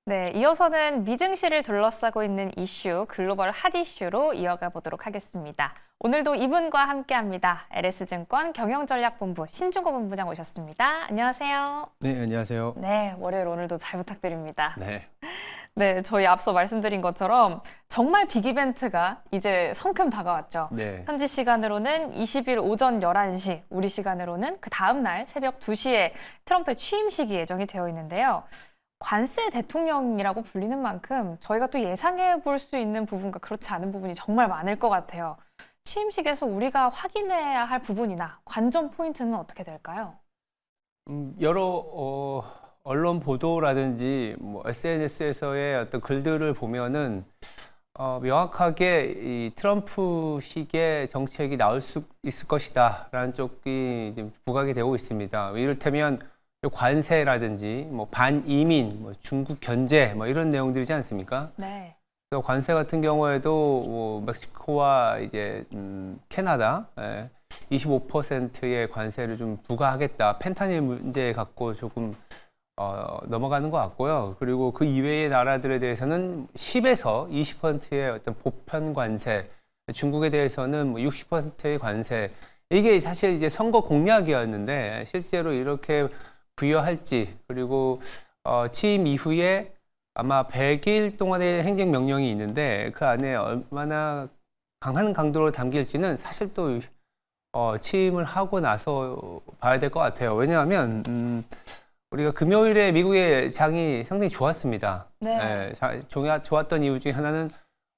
네, 이어서는 미증시를 둘러싸고 있는 이슈, 글로벌 핫 이슈로 이어가 보도록 하겠습니다. 오늘도 이분과 함께합니다. LS증권 경영전략본부 신중호 본부장 오셨습니다. 안녕하세요. 네, 안녕하세요. 네, 월요일 오늘도 잘 부탁드립니다. 네. 네, 저희 앞서 말씀드린 것처럼 정말 빅 이벤트가 이제 성큼 다가왔죠. 네. 현지 시간으로는 20일 오전 11시, 우리 시간으로는 그 다음 날 새벽 2시에 트럼프의 취임식이 예정이 되어 있는데요. 관세 대통령이라고 불리는 만큼 저희가 또 예상해 볼 수 있는 부분과 그렇지 않은 부분이 정말 많을 것 같아요. 취임식에서 우리가 확인해야 할 부분이나 관전 포인트는 어떻게 될까요? 여러 언론 보도라든지 뭐 SNS에서의 어떤 글들을 보면은 명확하게 이 트럼프식의 정책이 나올 수 있을 것이다라는 쪽이 지금 부각이 되고 있습니다. 이를테면 관세라든지 뭐 반이민, 뭐 중국 견제 뭐 이런 내용들이지 않습니까? 네. 그래서 관세 같은 경우에도 뭐 멕시코와 이제 캐나다 25%의 관세를 좀 부과하겠다. 펜타닐 문제 갖고 조금 넘어가는 것 같고요. 그리고 그 이외의 나라들에 대해서는 10에서 20%의 어떤 보편 관세, 중국에 대해서는 뭐 60%의 관세. 이게 사실 이제 선거 공약이었는데 실제로 이렇게 부여할지, 그리고 취임 이후에 아마 100일 동안의 행정명령이 있는데 그 안에 얼마나 강한 강도로 담길지는 사실 또 취임을 하고 나서 봐야 될 것 같아요. 왜냐하면 우리가 금요일에 미국의 장이 상당히 좋았습니다. 네. 좋았던 이유 중에 하나는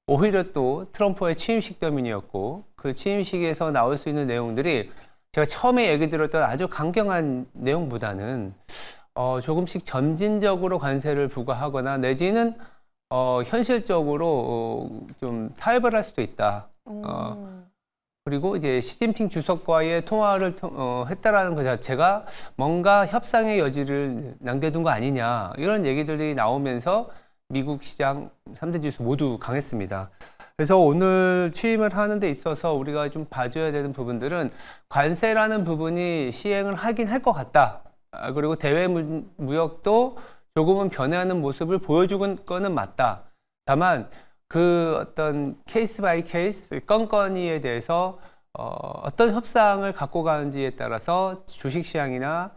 오히려 또 트럼프의 취임식 때문이었고, 그 취임식에서 나올 수 있는 내용들이 제가 처음에 얘기 들었던 아주 강경한 내용보다는 조금씩 점진적으로 관세를 부과하거나 내지는 현실적으로 좀 타협을 할 수도 있다. 그리고 이제 시진핑 주석과의 통화를 했다라는 것 자체가 뭔가 협상의 여지를 남겨둔 거 아니냐, 이런 얘기들이 나오면서 미국 시장 3대 지수 모두 강했습니다. 그래서 오늘 취임을 하는 데 있어서 우리가 좀 봐줘야 되는 부분들은 관세라는 부분이 시행을 하긴 할 것 같다. 그리고 대외 무역도 조금은 변화하는 모습을 보여주는 거는 맞다. 다만 그 어떤 케이스 바이 케이스, 건건이에 대해서 어떤 협상을 갖고 가는지에 따라서 주식시장이나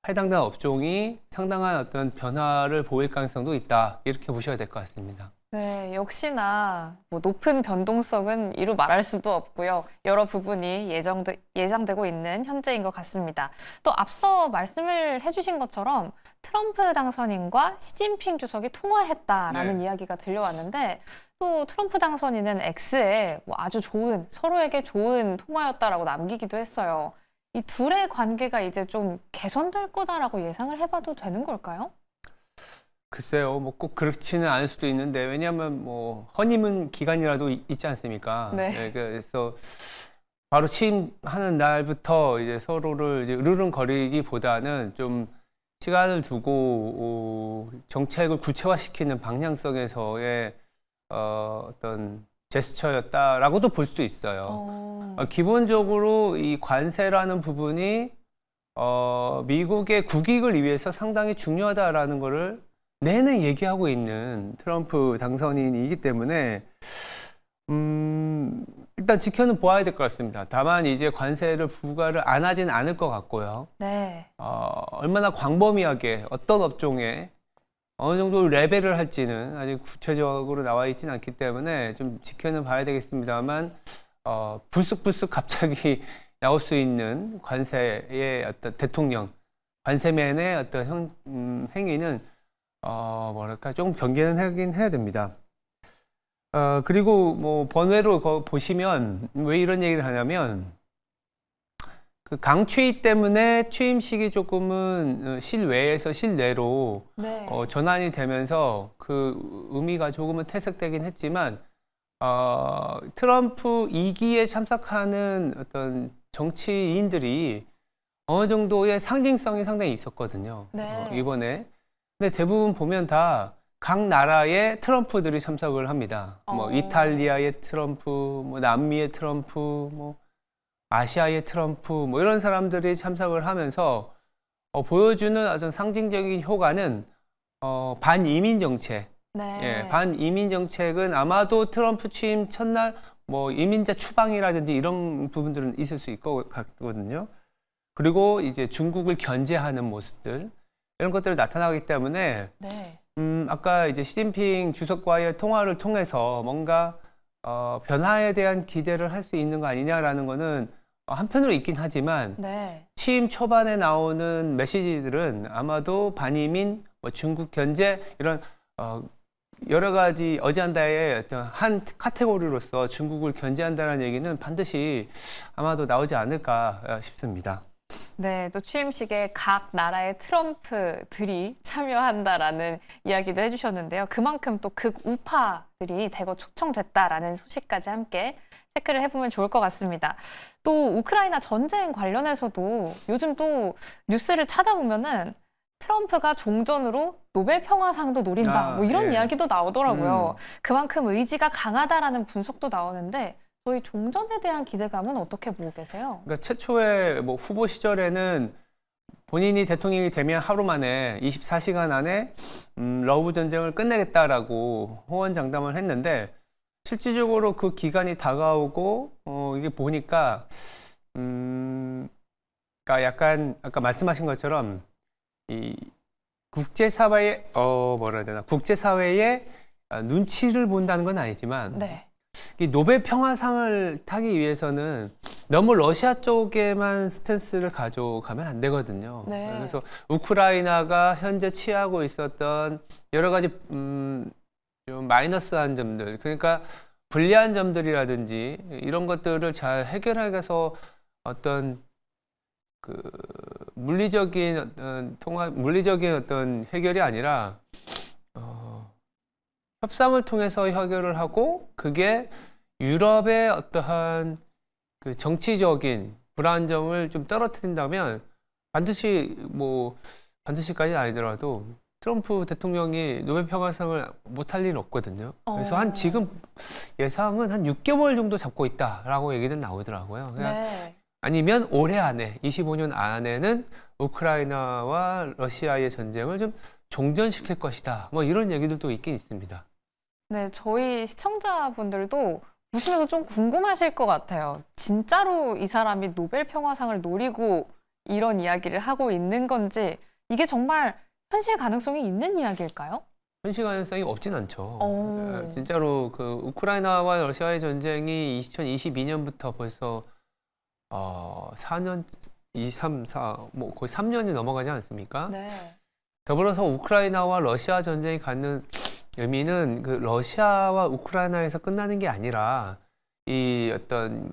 해당되는 업종이 상당한 어떤 변화를 보일 가능성도 있다. 이렇게 보셔야 될 것 같습니다. 네, 역시나 뭐 높은 변동성은 이루 말할 수도 없고요. 여러 부분이 예상되고 있는 현재인 것 같습니다. 또 앞서 말씀을 해주신 것처럼 트럼프 당선인과 시진핑 주석이 통화했다라는 이야기가 들려왔는데, 또 트럼프 당선인은 X에 뭐 아주 좋은, 서로에게 좋은 통화였다라고 남기기도 했어요. 이 둘의 관계가 이제 좀 개선될 거다라고 예상을 해봐도 되는 걸까요? 글쎄요, 뭐 꼭 그렇지는 않을 수도 있는데, 왜냐하면 뭐 허니문 기간이라도 있지 않습니까? 네. 그래서 바로 취임하는 날부터 이제 서로를 이제 으르렁거리기보다는 좀 시간을 두고 정책을 구체화시키는 방향성에서의 어떤 제스처였다라고도 볼 수도 있어요. 기본적으로 이 관세라는 부분이 미국의 국익을 위해서 상당히 중요하다라는 거를 내내 얘기하고 있는 트럼프 당선인이기 때문에 일단 지켜는 보아야 될 것 같습니다. 다만 이제 관세를 부과를 안 하진 않을 것 같고요. 네. 얼마나 광범위하게 어떤 업종에 어느 정도 레벨을 할지는 아직 구체적으로 나와 있지는 않기 때문에 좀 지켜는 봐야 되겠습니다만 불쑥불쑥 갑자기 나올 수 있는 관세의 어떤 대통령, 관세맨의 어떤 행위는 뭐랄까 조금 경계는 하긴 해야 됩니다. 그리고 뭐 번외로 보시면 왜 이런 얘기를 하냐면, 그 강추위 때문에 취임식이 조금은 실외에서 실내로 네. 전환이 되면서 그 의미가 조금은 퇴색되긴 했지만 트럼프 2기에 참석하는 어떤 정치인들이 어느 정도의 상징성이 상당히 있었거든요. 네. 이번에. 근데 대부분 보면 다 각 나라의 트럼프들이 참석을 합니다. 뭐 이탈리아의 트럼프, 뭐 남미의 트럼프, 뭐 아시아의 트럼프, 뭐 이런 사람들이 참석을 하면서 보여주는 아주 상징적인 효과는 반이민 정책. 네. 예, 반이민 정책은 아마도 트럼프 취임 첫날 뭐 이민자 추방이라든지 이런 부분들은 있을 수 있을 것 같거든요. 그리고 이제 중국을 견제하는 모습들 이런 것들이 나타나기 때문에 네. 아까 이제 시진핑 주석과의 통화를 통해서 뭔가 변화에 대한 기대를 할 수 있는 거 아니냐라는 거는 한편으로 있긴 하지만 네. 취임 초반에 나오는 메시지들은 아마도 반이민, 뭐 중국 견제 이런 여러 가지 어젠다의 어떤 한 카테고리로서 중국을 견제한다는 얘기는 반드시 아마도 나오지 않을까 싶습니다. 네, 또 취임식에 각 나라의 트럼프들이 참여한다라는 이야기도 해주셨는데요. 그만큼 또 극우파들이 대거 초청됐다라는 소식까지 함께 체크를 해보면 좋을 것 같습니다. 또 우크라이나 전쟁 관련해서도 요즘 또 뉴스를 찾아보면은 트럼프가 종전으로 노벨 평화상도 노린다. 뭐 이런 예. 이야기도 나오더라고요. 그만큼 의지가 강하다라는 분석도 나오는데 저희 종전에 대한 기대감은 어떻게 보고 계세요? 그러니까 최초의 뭐 후보 시절에는 본인이 대통령이 되면 하루 만에 24시간 안에 러브 전쟁을 끝내겠다라고 호언장담을 했는데 실질적으로 그 기간이 다가오고 이게 보니까 그러니까 약간 아까 말씀하신 것처럼 이 국제사회의 뭐라 해야 되나 국제사회의 눈치를 본다는 건 아니지만 네. 이 노벨 평화상을 타기 위해서는 너무 러시아 쪽에만 스탠스를 가져가면 안 되거든요. 네. 그래서 우크라이나가 현재 취하고 있었던 여러 가지 좀 마이너스한 점들, 그러니까 불리한 점들이라든지 이런 것들을 잘 해결해서 어떤 그 물리적인 어떤 물리적인 어떤 해결이 아니라 협상을 통해서 해결을 하고 그게 유럽의 어떠한 그 정치적인 불안정을 좀 떨어뜨린다면 반드시까지 아니더라도 트럼프 대통령이 노벨 평화상을 못할 일은 없거든요. 그래서 지금 예상은 한 6개월 정도 잡고 있다라고 얘기는 나오더라고요. 네. 아니면 올해 안에 25년 안에는 우크라이나와 러시아의 전쟁을 좀 종전시킬 것이다. 뭐 이런 얘기들도 있긴 있습니다. 네, 저희 시청자분들도 보시면서 좀 궁금하실 것 같아요. 진짜로 이 사람이 노벨 평화상을 노리고 이런 이야기를 하고 있는 건지 이게 정말 현실 가능성이 있는 이야기일까요? 현실 가능성이 없진 않죠. 오. 진짜로 그 우크라이나와 러시아의 전쟁이 2022년부터 벌써 4년, 2, 3, 4, 뭐 거의 3년이 넘어가지 않습니까? 네. 더불어서 우크라이나와 러시아 전쟁이 갖는 의미는 그 러시아와 우크라이나에서 끝나는 게 아니라 이 어떤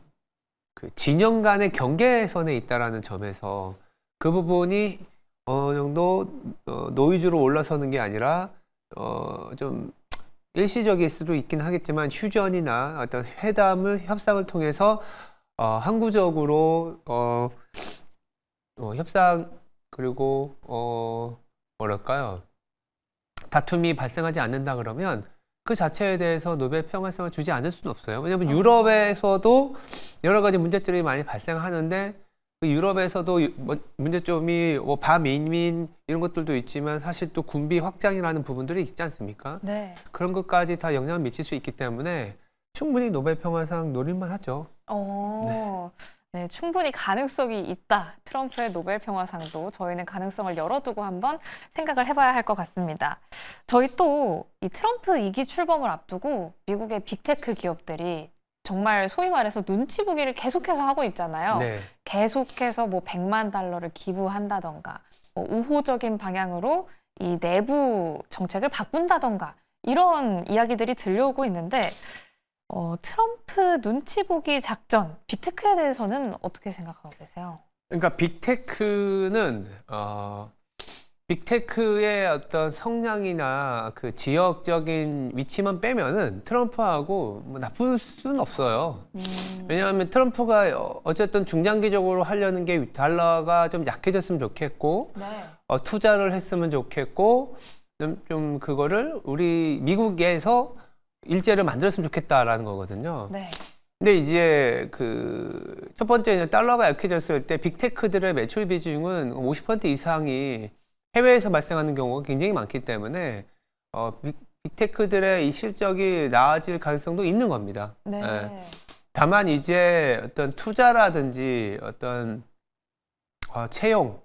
그 진영 간의 경계선에 있다라는 점에서 그 부분이 어느 정도 노이즈로 올라서는 게 아니라 좀 일시적일 수도 있긴 하겠지만 휴전이나 어떤 협상을 통해서 항구적으로 협상 그리고 뭐랄까요? 다툼이 발생하지 않는다 그러면 그 자체에 대해서 노벨 평화상을 주지 않을 수는 없어요. 왜냐하면 유럽에서도 여러 가지 문제점이 많이 발생하는데 그 유럽에서도 문제점이 뭐 반민민 이런 것들도 있지만 사실 또 군비 확장이라는 부분들이 있지 않습니까? 네. 그런 것까지 다 영향을 미칠 수 있기 때문에 충분히 노벨 평화상 노릴만 하죠. 네, 충분히 가능성이 있다. 트럼프의 노벨 평화상도 저희는 가능성을 열어두고 한번 생각을 해봐야 할 것 같습니다. 저희 또 이 트럼프 2기 출범을 앞두고 미국의 빅테크 기업들이 정말 소위 말해서 눈치 보기를 계속해서 하고 있잖아요. 네. 계속해서 뭐 100만 달러를 기부한다던가 뭐 우호적인 방향으로 이 내부 정책을 바꾼다던가 이런 이야기들이 들려오고 있는데 트럼프 눈치 보기 작전, 빅테크에 대해서는 어떻게 생각하고 계세요? 그러니까 빅테크의 어떤 성향이나 그 지역적인 위치만 빼면은 트럼프하고 뭐 나쁠 수는 없어요. 왜냐하면 트럼프가 어쨌든 중장기적으로 하려는 게 달러가 좀 약해졌으면 좋겠고, 네. 투자를 했으면 좋겠고, 좀 그거를 우리 미국에서 일제를 만들었으면 좋겠다라는 거거든요. 네. 근데 이제 그 첫 번째는 달러가 약해졌을 때 빅테크들의 매출 비중은 50% 이상이 해외에서 발생하는 경우가 굉장히 많기 때문에 빅테크들의 이 실적이 나아질 가능성도 있는 겁니다. 네. 예. 다만 이제 어떤 투자라든지 어떤 채용에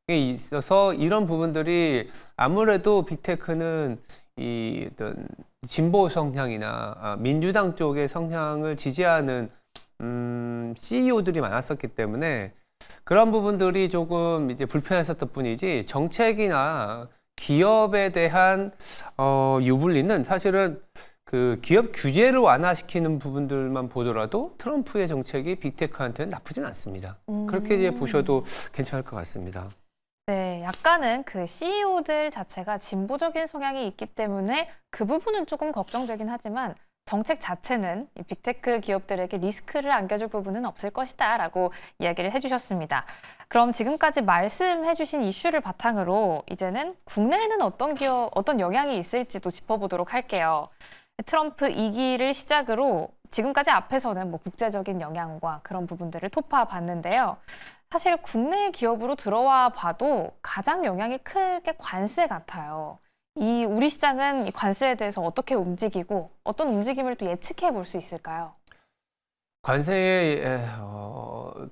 있어서 이런 부분들이 아무래도 빅테크는 이 어떤 진보 성향이나 민주당 쪽의 성향을 지지하는 CEO들이 많았었기 때문에 그런 부분들이 조금 이제 불편했었던 뿐이지 정책이나 기업에 대한 유불리는 사실은 그 기업 규제를 완화시키는 부분들만 보더라도 트럼프의 정책이 빅테크한테는 나쁘진 않습니다. 그렇게 이제 보셔도 괜찮을 것 같습니다. 네, 약간은 그 CEO들 자체가 진보적인 성향이 있기 때문에 그 부분은 조금 걱정되긴 하지만 정책 자체는 이 빅테크 기업들에게 리스크를 안겨줄 부분은 없을 것이다 라고 이야기를 해주셨습니다. 그럼 지금까지 말씀해주신 이슈를 바탕으로 이제는 국내에는 어떤 영향이 있을지도 짚어보도록 할게요. 트럼프 2기를 시작으로 지금까지 앞에서는 뭐 국제적인 영향과 그런 부분들을 토파봤는데요. 사실 국내 기업으로 들어와 봐도 가장 영향이 크게 관세 같아요. 이 우리 시장은 이 관세에 대해서 어떻게 움직이고 어떤 움직임을 또 예측해 볼 수 있을까요? 관세에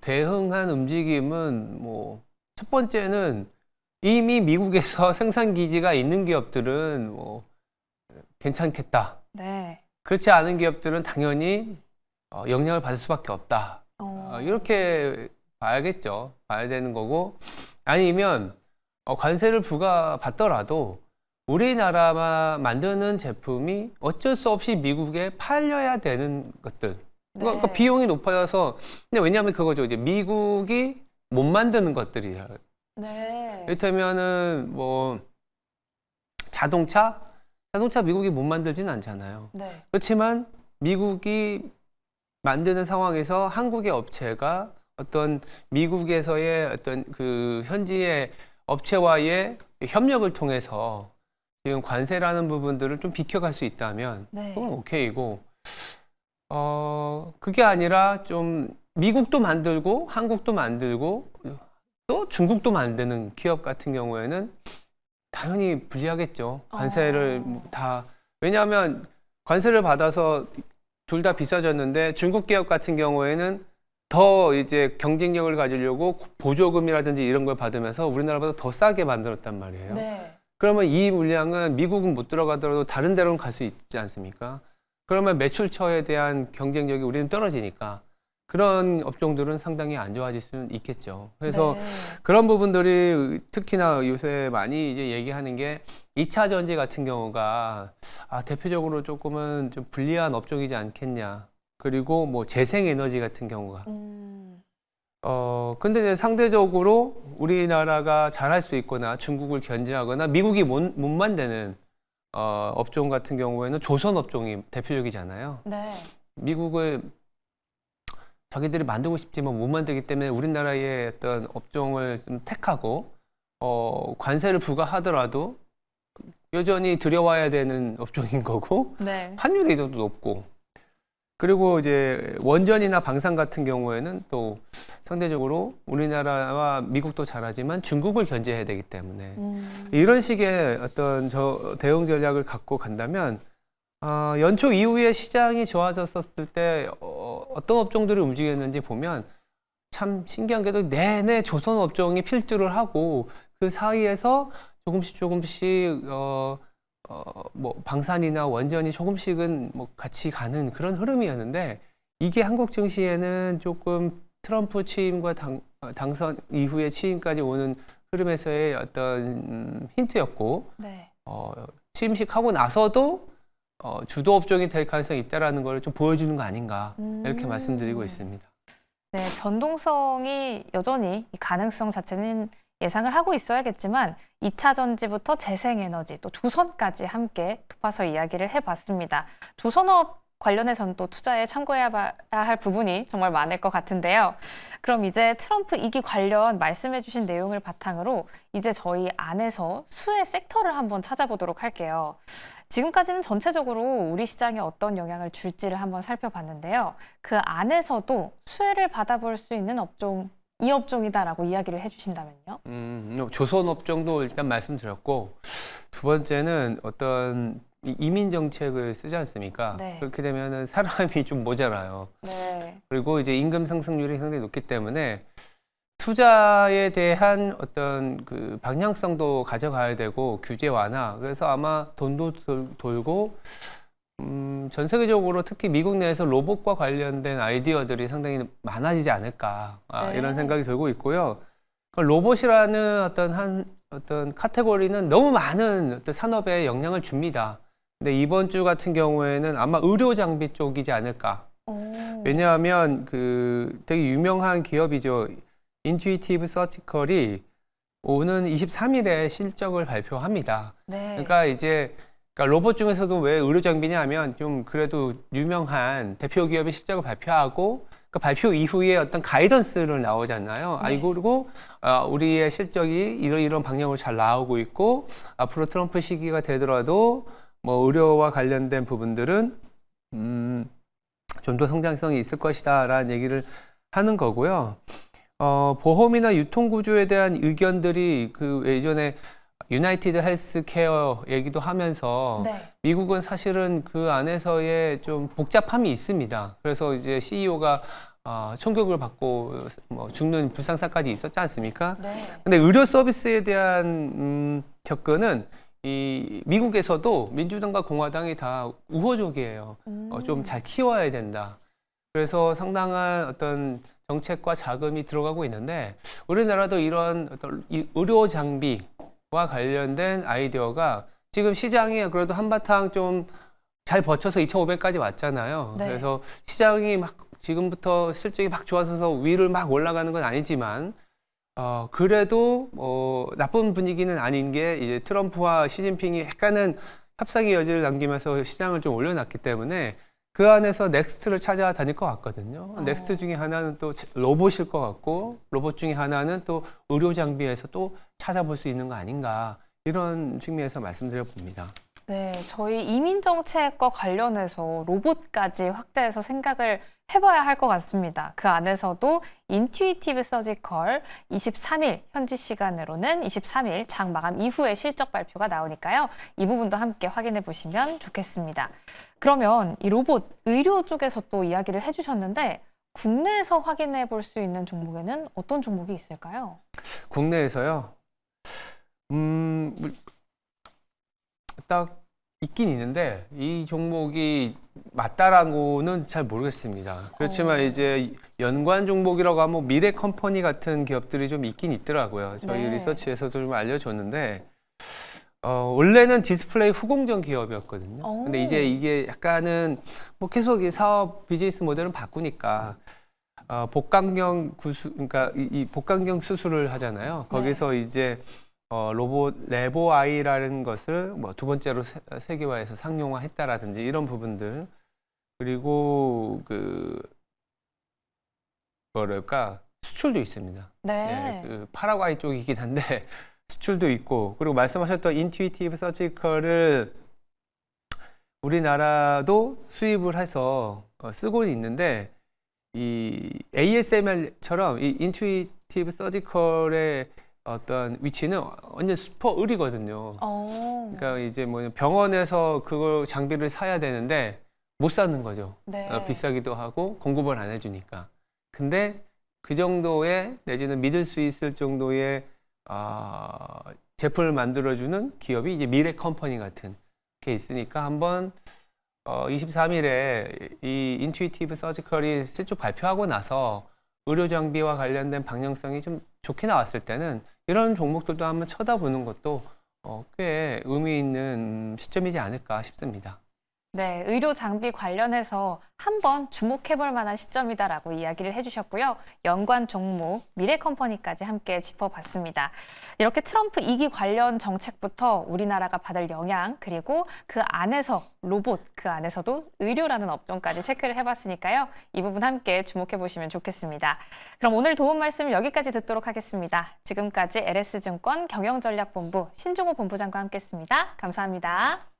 대응한 움직임은 뭐 첫 번째는 이미 미국에서 생산 기지가 있는 기업들은 뭐 괜찮겠다. 네. 그렇지 않은 기업들은 당연히 영향을 받을 수밖에 없다. 이렇게 봐야겠죠. 봐야 되는 거고 아니면 관세를 부과받더라도 우리나라만 만드는 제품이 어쩔 수 없이 미국에 팔려야 되는 것들. 그러니까 네. 비용이 높아져서 근데 왜냐하면 그거죠. 이제 미국이 못 만드는 것들이야. 네. 이를테면은 뭐 자동차 미국이 못 만들지는 않잖아요. 네. 그렇지만 미국이 만드는 상황에서 한국의 업체가 어떤 미국에서의 어떤 그 현지의 업체와의 협력을 통해서 지금 관세라는 부분들을 좀 비켜갈 수 있다면 네. 그건 오케이고 그게 아니라 좀 미국도 만들고 한국도 만들고 또 중국도 만드는 기업 같은 경우에는 당연히 불리하겠죠. 관세를 다 왜냐하면 관세를 받아서 둘 다 비싸졌는데 중국 기업 같은 경우에는 더 이제 경쟁력을 가지려고 보조금이라든지 이런 걸 받으면서 우리나라보다 더 싸게 만들었단 말이에요. 네. 그러면 이 물량은 미국은 못 들어가더라도 다른 데로는 갈 수 있지 않습니까? 그러면 매출처에 대한 경쟁력이 우리는 떨어지니까 그런 업종들은 상당히 안 좋아질 수는 있겠죠. 그래서 네. 그런 부분들이 특히나 요새 많이 이제 얘기하는 게 2차 전지 같은 경우가 대표적으로 조금은 좀 불리한 업종이지 않겠냐. 그리고 뭐 재생에너지 같은 경우가 근데 이제 상대적으로 우리나라가 잘할 수 있거나 중국을 견제하거나 미국이 못 만드는 업종 같은 경우에는 조선 업종이 대표적이잖아요. 네. 미국은 자기들이 만들고 싶지만 못 만들기 때문에 우리나라의 어떤 업종을 좀 택하고 관세를 부과하더라도 여전히 들여와야 되는 업종인 거고 네. 환율이 더 높고 그리고 이제 원전이나 방산 같은 경우에는 또 상대적으로 우리나라와 미국도 잘하지만 중국을 견제해야 되기 때문에 이런 식의 어떤 대응 전략을 갖고 간다면 연초 이후에 시장이 좋아졌었을 때 어떤 업종들이 움직였는지 보면 참 신기한 게도 내내 조선 업종이 필두를 하고 그 사이에서 조금씩 뭐 방산이나 원전이 조금씩은 뭐 같이 가는 그런 흐름이었는데 이게 한국 증시에는 조금 트럼프 취임과 당선 이후에 취임까지 오는 흐름에서의 어떤 힌트였고 네. 취임식하고 나서도 주도 업종이 될 가능성이 있다라는 걸 좀 보여주는 거 아닌가 이렇게 말씀드리고 있습니다. 네, 변동성이 여전히 이 가능성 자체는 예상을 하고 있어야겠지만 2차 전지부터 재생에너지 또 조선까지 함께 톱아서 이야기를 해봤습니다. 조선업 관련해서는 또 투자에 참고해야 할 부분이 정말 많을 것 같은데요. 그럼 이제 트럼프 2기 관련 말씀해주신 내용을 바탕으로 이제 저희 안에서 수혜 섹터를 한번 찾아보도록 할게요. 지금까지는 전체적으로 우리 시장에 어떤 영향을 줄지를 한번 살펴봤는데요. 그 안에서도 수혜를 받아볼 수 있는 업종 이 업종이다라고 이야기를 해주신다면요? 조선 업종도 일단 말씀드렸고, 두 번째는 어떤 이민 정책을 쓰지 않습니까? 네. 그렇게 되면은 사람이 좀 모자라요. 네. 그리고 이제 임금 상승률이 상당히 높기 때문에 투자에 대한 어떤 그 방향성도 가져가야 되고 규제 완화. 그래서 아마 돈도 돌고 전 세계적으로 특히 미국 내에서 로봇과 관련된 아이디어들이 상당히 많아지지 않을까 네. 이런 생각이 들고 있고요. 로봇이라는 어떤 카테고리는 너무 많은 어떤 산업에 영향을 줍니다. 근데 이번 주 같은 경우에는 아마 의료 장비 쪽이지 않을까. 왜냐하면 그 되게 유명한 기업이죠. 인투이티브 서지컬이 오는 23일에 실적을 발표합니다. 네. 그러니까 로봇 중에서도 왜 의료 장비냐 하면 좀 그래도 유명한 대표 기업의 실적을 발표하고 그 발표 이후에 어떤 가이던스를 나오잖아요. 네. 그리고 우리의 실적이 이런 방향으로 잘 나오고 있고 앞으로 트럼프 시기가 되더라도 뭐 의료와 관련된 부분들은 좀 더 성장성이 있을 것이다라는 얘기를 하는 거고요. 보험이나 유통 구조에 대한 의견들이 그 예전에 유나이티드 헬스케어 얘기도 하면서 네. 미국은 사실은 그 안에서의 좀 복잡함이 있습니다. 그래서 이제 CEO가 총격을 받고 뭐 죽는 불상사까지 있었지 않습니까? 네. 근데 의료 서비스에 대한 접근은 이 미국에서도 민주당과 공화당이 다 우호적이에요. 좀 잘 키워야 된다. 그래서 상당한 어떤 정책과 자금이 들어가고 있는데 우리나라도 이런 어떤 의료 장비와 관련된 아이디어가 지금 시장이 그래도 한바탕 좀 잘 버텨서 2,500까지 왔잖아요. 네. 그래서 시장이 막 지금부터 실적이 막 좋아져서 위를 막 올라가는 건 아니지만 그래도 나쁜 분위기는 아닌 게 이제 트럼프와 시진핑이 약간은 협상의 여지를 남기면서 시장을 좀 올려놨기 때문에 그 안에서 넥스트를 찾아다닐 것 같거든요. 넥스트 중에 하나는 또 로봇일 것 같고 로봇 중에 하나는 또 의료 장비에서 또 찾아볼 수 있는 거 아닌가 이런 측면에서 말씀드려 봅니다. 네, 저희 이민 정책과 관련해서 로봇까지 확대해서 생각을 해봐야 할 것 같습니다. 그 안에서도 인투이티브 서지컬 23일 현지 시간으로는 23일 장 마감 이후에 실적 발표가 나오니까요. 이 부분도 함께 확인해 보시면 좋겠습니다. 그러면 이 로봇 의료 쪽에서 또 이야기를 해주셨는데 국내에서 확인해 볼 수 있는 종목에는 어떤 종목이 있을까요? 국내에서요. 딱 있긴 있는데 이 종목이 맞다라고는 잘 모르겠습니다. 그렇지만 이제 연관 종목이라고 하면 미래 컴퍼니 같은 기업들이 좀 있긴 있더라고요. 저희 네. 리서치에서도 좀 알려줬는데 원래는 디스플레이 후공정 기업이었거든요. 근데 이제 이게 약간은 뭐 계속 이 사업 비즈니스 모델은 바꾸니까 복강경 그러니까 이 복강경 수술을 하잖아요. 거기서 이제 로봇 레보아이라는 것을 뭐 두 번째로 세계화해서 상용화했다라든지 이런 부분들 그리고 뭐랄까 수출도 있습니다. 네. 그 파라과이 쪽이긴 한데 수출도 있고 그리고 말씀하셨던 인투이티브 서지컬을 우리나라도 수입을 해서 쓰고는 있는데 이 ASMR처럼 이 인투이티브 서지컬의 어떤 위치는 완전 슈퍼 을이거든요. 그러니까 이제 뭐 병원에서 그걸 장비를 사야 되는데 못 사는 거죠. 네. 비싸기도 하고 공급을 안 해주니까. 근데 그 정도의 내지는 믿을 수 있을 정도의 제품을 만들어주는 기업이 이제 미래 컴퍼니 같은 게 있으니까 한번 23일에 이 인투이티브 서지컬이 실적 발표하고 나서 의료 장비와 관련된 방향성이 좀 좋게 나왔을 때는 이런 종목들도 한번 쳐다보는 것도 꽤 의미 있는 시점이지 않을까 싶습니다. 네, 의료 장비 관련해서 한번 주목해볼 만한 시점이다라고 이야기를 해주셨고요. 연관 종목, 미래컴퍼니까지 함께 짚어봤습니다. 이렇게 트럼프 2기 관련 정책부터 우리나라가 받을 영향, 그리고 그 안에서 로봇, 그 안에서도 의료라는 업종까지 체크를 해봤으니까요. 이 부분 함께 주목해보시면 좋겠습니다. 그럼 오늘 도움 말씀 여기까지 듣도록 하겠습니다. 지금까지 LS증권 경영전략본부 신종호 본부장과 함께했습니다. 감사합니다.